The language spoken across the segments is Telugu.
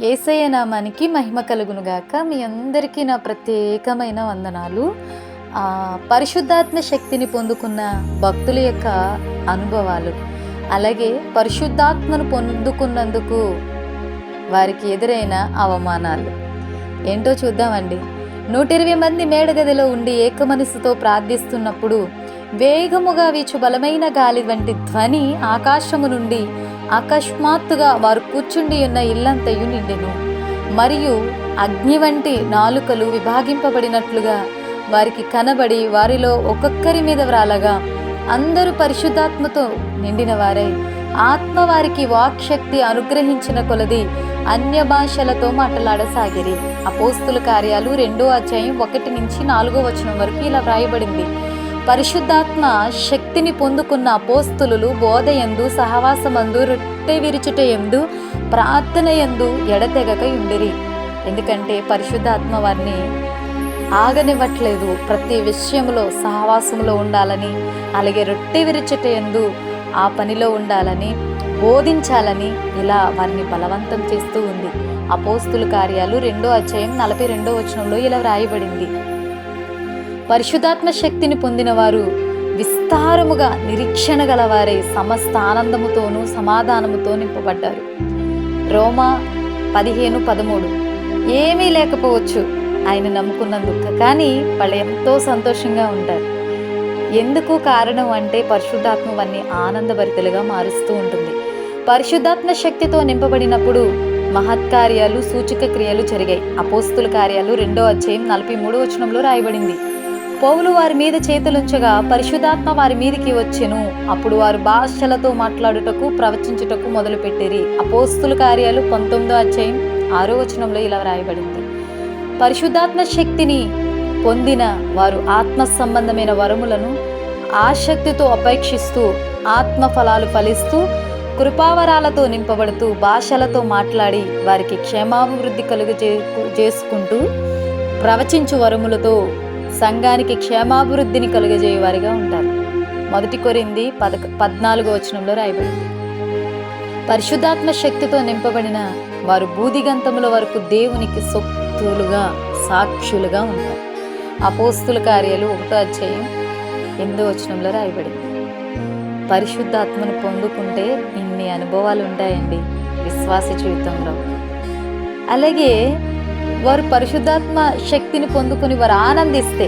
యేసయ్య నామానికి మహిమ కలుగునుగాక. మీ అందరికీ నా ప్రత్యేకమైన వందనాలు. పరిశుద్ధాత్మ శక్తిని పొందుకున్న భక్తుల యొక్క అనుభవాలు, అలాగే పరిశుద్ధాత్మను పొందుకున్నందుకు వారికి ఎదురైన అవమానాలు ఏంటో చూద్దామండి. 120 మంది మేడగదిలో ఉండి ఏక మనసుతో ప్రార్థిస్తున్నప్పుడు వేగముగా వీచు బలమైన గాలి వంటి ధ్వని ఆకాశము నుండి అకస్మాత్తుగా వారు కూర్చుండి ఉన్న ఇల్లంతయు నిండెను. మరియు అగ్ని వంటి నాలుకలు విభాగింపబడినట్లుగా వారికి కనబడి వారిలో ఒక్కొక్కరి మీద వ్రాలగా అందరూ పరిశుద్ధాత్మతో నిండిన వారై ఆత్మ వారికి వాక్శక్తి అనుగ్రహించిన కొలది అన్య భాషలతో మాట్లాడసాగిరి. అపోస్తుల కార్యాలు 2వ అధ్యాయం 1 నుంచి 4వ వచనం వరకు ఇలా వ్రాయబడింది. పరిశుద్ధాత్మ శక్తిని పొందుకున్న అపోస్తులు బోధయందు, సహవాసమందు, రొట్టె విరుచుటయందు, ప్రార్థనయందు ఎడతెగక ఉండిరి. ఎందుకంటే పరిశుద్ధాత్మ వారిని ఆగనివ్వట్లేదు. ప్రతి విషయంలో సహవాసంలో ఉండాలని, అలాగే రొట్టె విరుచుటయందు ఆ పనిలో ఉండాలని, బోధించాలని ఇలా వారిని బలవంతం చేస్తూ ఉంది. అపోస్తుల కార్యాలు 2వ అధ్యాయం 42వ వచనంలో ఇలా వ్రాయబడింది. పరిశుద్ధాత్మ శక్తిని పొందిన వారు విస్తారముగా నిరీక్షణ గలవారై సమస్త ఆనందముతోనూ సమాధానముతో నింపబడ్డారు. రోమా 15:13. ఏమీ లేకపోవచ్చు ఆయన నమ్ముకున్నందుకు, కానీ వాళ్ళు ఎంతో సంతోషంగా ఉంటారు. ఎందుకు కారణం అంటే పరిశుద్ధాత్మ వారిని ఆనందభరితలుగా మారుస్తూ ఉంటుంది. పరిశుద్ధాత్మ శక్తితో నింపబడినప్పుడు మహత్కార్యాలు, సూచక క్రియలు జరిగాయి. అపోస్తుల కార్యాలు 2వ అధ్యాయం 43వ వచనంలో రాయబడింది. పౌలు వారి మీద చేతులుంచగా పరిశుద్ధాత్మ వారి మీదికి వచ్చెను. అప్పుడు వారు భాషలతో మాట్లాడుటకు, ప్రవచించుటకు మొదలుపెట్టిరి. అపోస్తుల కార్యాలు 19వ అధ్యాయం 6వ వచనంలో ఇలా రాయబడింది. పరిశుద్ధాత్మ శక్తిని పొందిన వారు ఆత్మ సంబంధమైన వరములను ఆసక్తితో అపేక్షిస్తూ, ఆత్మ ఫలాలు ఫలిస్తూ, కృపావరాలతో నింపబడుతూ, భాషలతో మాట్లాడి వారికి క్షేమాభివృద్ధి చేసుకుంటూ, ప్రవచించు వరములతో సంఘానికి క్షేమాభివృద్ధిని కలుగజేయవారిగా ఉంటారు. 1 కొరింథీ 14వ వచనంలో రాయబడింది. పరిశుద్ధాత్మ శక్తితో నింపబడిన వారు బూదిగంతముల వరకు దేవునికి సొత్తులుగా, సాక్షులుగా ఉంటారు. అపోస్తుల కార్యాలు 1వ అధ్యాయం 8వ వచనంలో రాయబడింది. పరిశుద్ధాత్మను పొందుకుంటే ఇన్ని అనుభవాలు ఉంటాయండి విశ్వాస జీవితంలో. అలాగే వారు పరిశుద్ధాత్మ శక్తిని పొందుకుని వారు ఆనందిస్తే,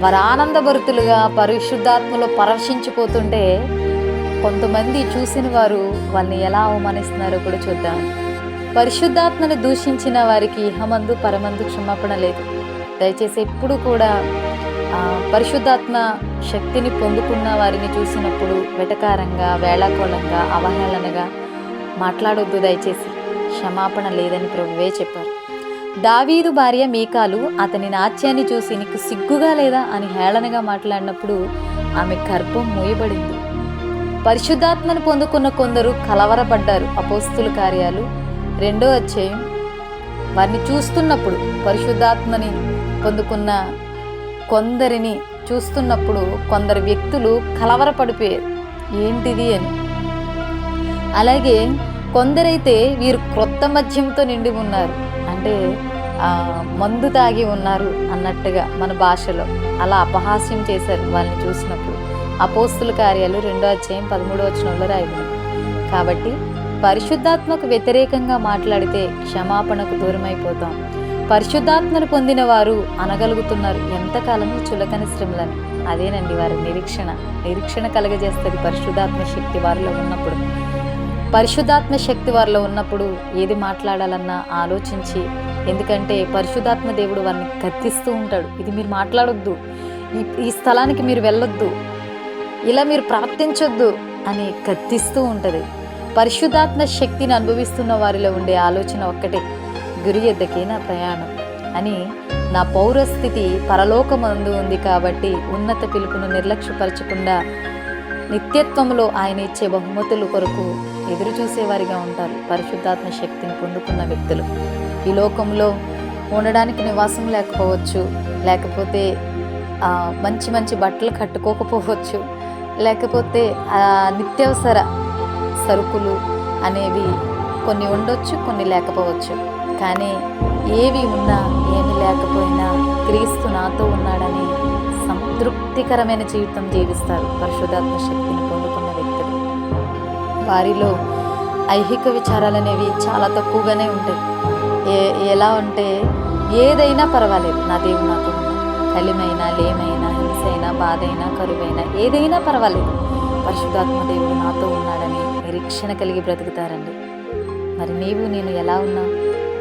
వారు ఆనందభరితులుగా పరిశుద్ధాత్మలో పరవశించిపోతుంటే కొంతమంది చూసిన వారు వాళ్ళని ఎలా అవమానిస్తున్నారో కూడా చూద్దాం. పరిశుద్ధాత్మను దూషించిన వారికి ఇహమందు పరమందు క్షమాపణ లేదు. దయచేసి ఎప్పుడు కూడా పరిశుద్ధాత్మ శక్తిని పొందుకున్న వారిని చూసినప్పుడు వెటకారంగా, వేళాకోళంగా, అవహేళనగా మాట్లాడొద్దు. దయచేసి క్షమాపణ లేదని ప్రభువే చెప్పారు. దావీదు భార్య మీకాలు అతని నాట్యాన్ని చూసి నీకు సిగ్గుగా లేదా అని హేళనగా మాట్లాడినప్పుడు ఆమె గర్భం మూయబడింది. పరిశుద్ధాత్మను పొందుకున్న కొందరు కలవరపడ్డారు. అపోస్తుల కార్యాలు 2వ అధ్యాయం వారిని చూస్తున్నప్పుడు, పరిశుద్ధాత్మని పొందుకున్న కొందరిని చూస్తున్నప్పుడు కొందరు వ్యక్తులు కలవరపడిపోయారు, ఏంటిది అని. అలాగే కొందరైతే వీరు క్రొత్త మద్యంతో నిండి ఉన్నారు, అంటే మందు తాగి ఉన్నారు అన్నట్టుగా మన భాషలో అలా అపహాస్యం చేశారు వాళ్ళని చూసినప్పుడు. అపోస్తుల కార్యాలు 2వ అధ్యాయం 13వ వచనంలో రాయబడింది. కాబట్టి పరిశుద్ధాత్మకు వ్యతిరేకంగా మాట్లాడితే క్షమాపణకు దూరమైపోతాం. పరిశుద్ధాత్మను పొందిన వారు అనగలుగుతున్నారు ఎంతకాలము చులకని శ్రమలని. అదేనండి వారి నిరీక్షణ కలగజేస్తుంది పరిశుద్ధాత్మ శక్తి వారిలో ఉన్నప్పుడు. పరిశుద్ధాత్మ శక్తి వారిలో ఉన్నప్పుడు ఏది మాట్లాడాలన్నా ఆలోచించి, ఎందుకంటే పరిశుద్ధాత్మ దేవుడు వారిని గద్దిస్తూ ఉంటాడు. ఇది మీరు మాట్లాడొద్దు, ఈ స్థలానికి మీరు వెళ్ళొద్దు, ఇలా మీరు ప్రార్థించొద్దు అని గద్దిస్తూ ఉంటుంది. పరిశుద్ధాత్మ శక్తిని అనుభవిస్తున్న వారిలో ఉండే ఆలోచన ఒక్కటే, గురి ఎద్దకే నా ప్రయాణం అని. నా పౌరస్థితి పరలోకమందు ఉంది కాబట్టి ఉన్నత పిలుపును నిర్లక్ష్యపరచకుండా నిత్యత్వంలో ఆయన ఇచ్చే బహుమతుల కొరకు ఎదురు చూసేవారిగా ఉంటారు పరిశుద్ధాత్మ శక్తిని పొందుకున్న వ్యక్తులు. ఈ లోకంలో ఉండడానికి నివాసం లేకపోవచ్చు, లేకపోతే మంచి మంచి బట్టలు కట్టుకోకపోవచ్చు, లేకపోతే నిత్యావసర సరుకులు అనేవి కొన్ని ఉండొచ్చు, కొన్ని లేకపోవచ్చు. కానీ ఏవి ఉన్నా ఏమి లేకపోయినా క్రీస్తు నాతో ఉన్నాడని సంతృప్తికరమైన జీవితం జీవిస్తారు పరిశుద్ధాత్మ శక్తిని పొందుకున్న వ్యక్తులు. వారిలో ఐహిక విచారాలు అనేవి చాలా తక్కువగానే ఉంటాయి. ఎలా అంటే ఏదైనా పర్వాలేదు, నా దేవుడు నాతో ఉన్నాడు. కలిమైనా, లేమైనా, హింసైనా, బాధైనా, కరువైనా ఏదైనా పర్వాలేదు, పరిశుద్ధాత్మ దేవుడు నాతో ఉన్నాడని నిరీక్షణ కలిగి బ్రతుకుతారండి. మరి నీవు నేను ఎలా ఉన్నావు?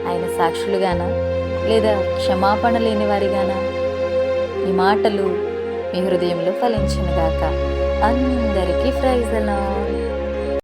ఆయన సాక్షులుగానా, లేదా క్షమాపణ లేని వారిగానా? ఈ మాటలు మీ హృదయంలో ఫలించునుగాక. అందరికీ ప్రైజ్ ది లార్డ్.